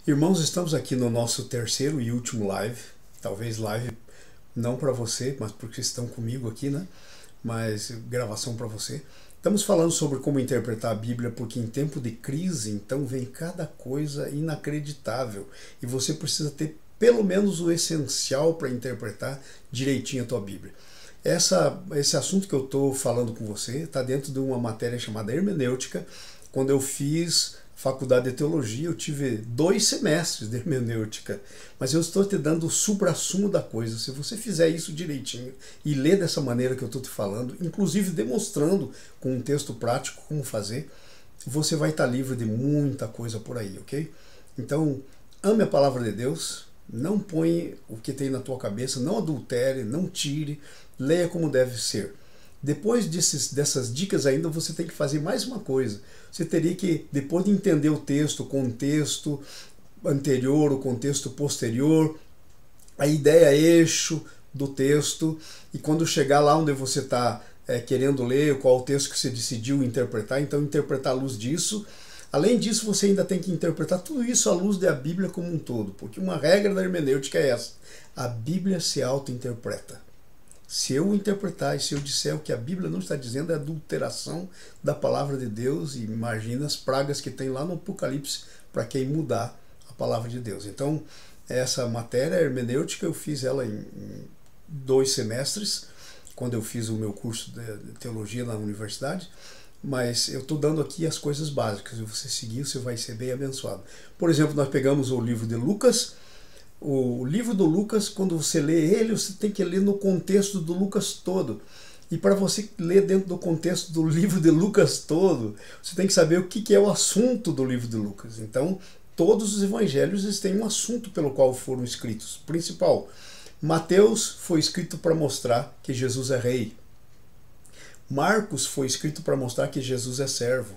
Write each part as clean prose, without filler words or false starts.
Irmãos, estamos aqui no nosso terceiro e último live. Talvez live não para você, mas porque estão comigo aqui, né? Mas gravação para você. Estamos falando sobre como interpretar a Bíblia, porque em tempo de crise, então, vem cada coisa inacreditável. E você precisa ter pelo menos o essencial para interpretar direitinho a tua Bíblia. Esse assunto que eu estou falando com você está dentro de uma matéria chamada hermenêutica. Quando eu fiz faculdade de teologia, eu tive 2 semestres de hermenêutica, mas eu estou te dando o supra-sumo da coisa. Se você fizer isso direitinho e ler dessa maneira que eu estou te falando, inclusive demonstrando com um texto prático como fazer, você vai estar livre de muita coisa por aí, ok? Então, ame a palavra de Deus, não põe o que tem na tua cabeça, não adultere, não tire, leia como deve ser. Depois dessas dicas ainda, você tem que fazer mais uma coisa. Você teria que, depois de entender o texto, o contexto anterior, o contexto posterior, a ideia eixo do texto, e quando chegar lá onde você está querendo ler, qual o texto que você decidiu interpretar, então interpretar à luz disso. Além disso, você ainda tem que interpretar tudo isso à luz da Bíblia como um todo, porque uma regra da hermenêutica é essa: a Bíblia se auto-interpreta. Se eu interpretar e se eu disser o que a Bíblia não está dizendo, é adulteração da palavra de Deus, e imagina as pragas que tem lá no Apocalipse para quem mudar a palavra de Deus. Então, essa matéria hermenêutica eu fiz ela em 2 semestres, quando eu fiz o meu curso de teologia na universidade, mas eu estou dando aqui as coisas básicas. Se você seguir, você vai ser bem abençoado. Por exemplo, nós pegamos o livro de Lucas. O livro do Lucas, quando você lê ele, você tem que ler no contexto do Lucas todo. E para você ler dentro do contexto do livro de Lucas todo, você tem que saber o que é o assunto do livro de Lucas. Então, todos os evangelhos têm um assunto pelo qual foram escritos. Principal, Mateus foi escrito para mostrar que Jesus é rei. Marcos foi escrito para mostrar que Jesus é servo.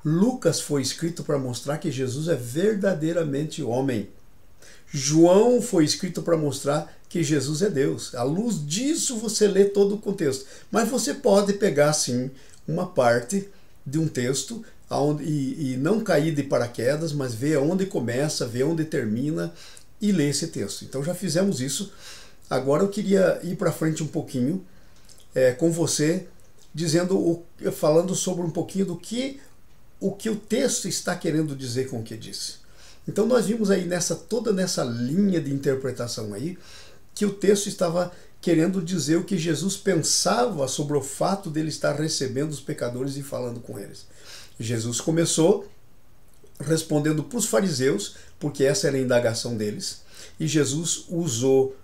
Lucas foi escrito para mostrar que Jesus é verdadeiramente homem. João foi escrito para mostrar que Jesus é Deus. À luz disso você lê todo o contexto. Mas você pode pegar, sim, uma parte de um texto e não cair de paraquedas, mas ver onde começa, ver onde termina e ler esse texto. Então já fizemos isso. Agora eu queria ir para frente um pouquinho com você, falando sobre um pouquinho do que o texto está querendo dizer com o que disse. Então nós vimos aí toda nessa linha de interpretação aí, que o texto estava querendo dizer o que Jesus pensava sobre o fato dele estar recebendo os pecadores e falando com eles. Jesus começou respondendo para os fariseus, porque essa era a indagação deles, e Jesus usou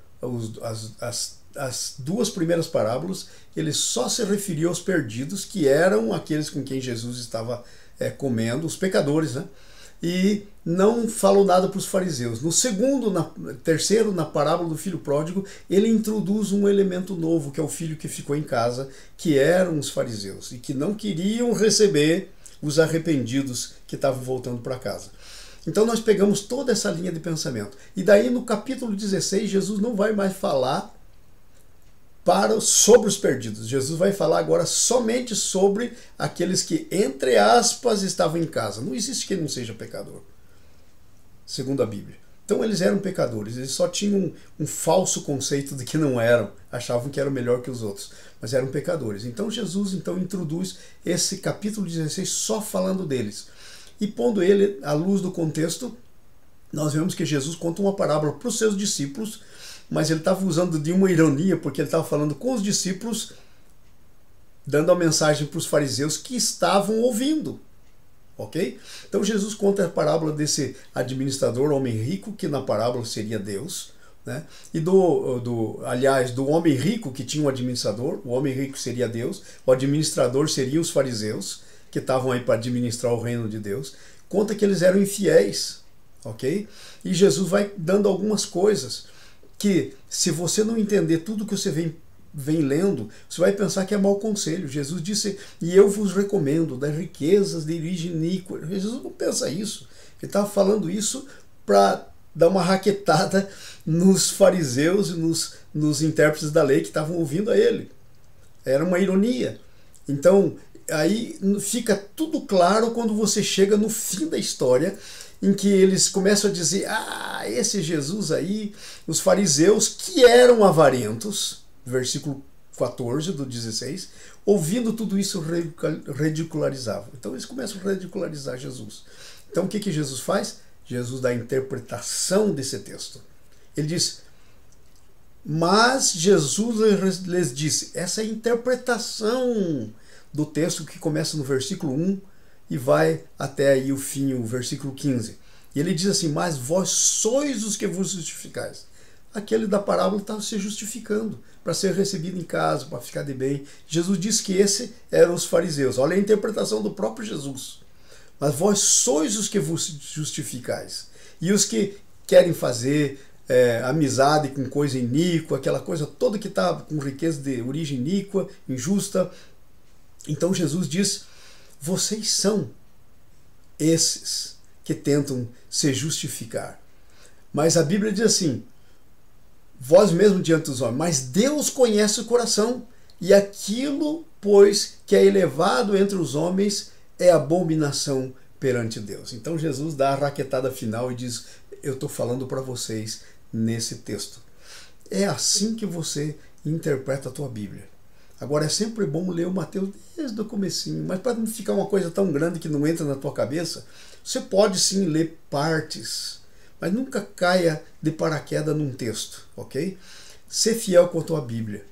as 2 primeiras parábolas. Ele só se referiu aos perdidos, que eram aqueles com quem Jesus estava comendo, os pecadores, né? E não falou nada para os fariseus. No terceiro, na parábola do filho pródigo, ele introduz um elemento novo, que é o filho que ficou em casa, que eram os fariseus, e que não queriam receber os arrependidos que estavam voltando para casa. Então nós pegamos toda essa linha de pensamento. E daí no capítulo 16, Jesus não vai mais falar sobre os perdidos. Jesus vai falar agora somente sobre aqueles que, entre aspas, estavam em casa. Não existe quem não seja pecador, segundo a Bíblia. Então eles eram pecadores, eles só tinham um falso conceito de que não eram, achavam que eram melhor que os outros, mas eram pecadores. Então Jesus introduz esse capítulo 16 só falando deles. E pondo ele à luz do contexto, nós vemos que Jesus conta uma parábola para os seus discípulos, mas ele estava usando de uma ironia, porque ele estava falando com os discípulos, dando a mensagem para os fariseus que estavam ouvindo. Ok? Então Jesus conta a parábola desse administrador, homem rico, que na parábola seria Deus, né? E aliás, do homem rico que tinha um administrador. O homem rico seria Deus, o administrador seria os fariseus, que estavam aí para administrar o reino de Deus. Conta que eles eram infiéis, ok? E Jesus vai dando algumas coisas que, se você não entender tudo que você vem lendo, você vai pensar que é mau conselho. Jesus disse: e eu vos recomendo das riquezas de origem iníqua. Jesus não pensa isso. Ele estava falando isso para dar uma raquetada nos fariseus e nos intérpretes da lei que estavam ouvindo a ele. Era uma ironia. Então, aí fica tudo claro quando você chega no fim da história em que eles começam a dizer, esse Jesus aí, os fariseus que eram avarentos, versículo 14 do 16, ouvindo tudo isso ridicularizavam. Então eles começam a ridicularizar Jesus. Então o que Jesus faz? Jesus dá a interpretação desse texto. Ele diz, mas Jesus lhes disse, essa é a interpretação do texto que começa no versículo 1 e vai até aí o fim, o versículo 15. E ele diz assim, mas vós sois os que vos justificais. Aquele da parábola estava se justificando para ser recebido em casa, para ficar de bem. Jesus disse que esse eram os fariseus. Olha a interpretação do próprio Jesus. Mas vós sois os que vos justificais. E os que querem fazer amizade com coisa iníqua, aquela coisa toda que está com riqueza de origem iníqua, injusta. Então Jesus diz, vocês são esses que tentam se justificar. Mas a Bíblia diz assim, vós mesmo diante dos homens, mas Deus conhece o coração, e aquilo, pois, que é elevado entre os homens é abominação perante Deus. Então Jesus dá a raquetada final e diz, eu estou falando para vocês nesse texto. É assim que você interpreta a tua Bíblia. Agora é sempre bom ler o Mateus desde o comecinho, mas para não ficar uma coisa tão grande que não entra na tua cabeça, você pode sim ler partes, mas nunca caia de paraquedas num texto, ok? Ser fiel com a tua Bíblia.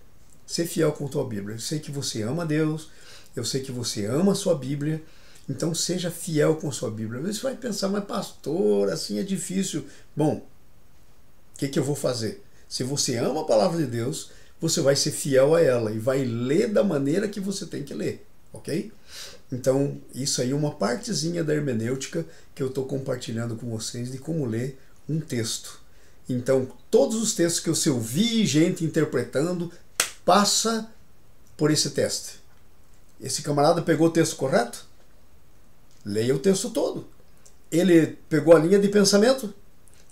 Ser fiel com a tua Bíblia. Eu sei que você ama Deus, eu sei que você ama a sua Bíblia, então seja fiel com a sua Bíblia. Às vezes você vai pensar, mas pastor, assim é difícil. Bom, o que eu vou fazer? Se você ama a palavra de Deus, você vai ser fiel a ela e vai ler da maneira que você tem que ler, ok? Então, isso aí é uma partezinha da hermenêutica que eu estou compartilhando com vocês de como ler um texto. Então, todos os textos que você ouvir gente interpretando, passa por esse teste. Esse camarada pegou o texto correto? Leia o texto todo. Ele pegou a linha de pensamento?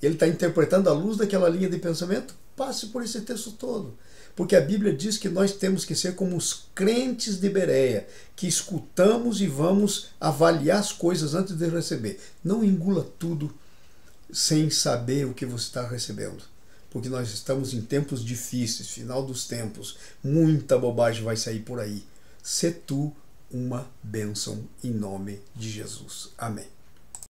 Ele está interpretando à luz daquela linha de pensamento? Passe por esse texto todo. Porque a Bíblia diz que nós temos que ser como os crentes de Bereia, que escutamos e vamos avaliar as coisas antes de receber. Não engula tudo sem saber o que você está recebendo. Porque nós estamos em tempos difíceis, final dos tempos. Muita bobagem vai sair por aí. Sê tu uma bênção em nome de Jesus. Amém.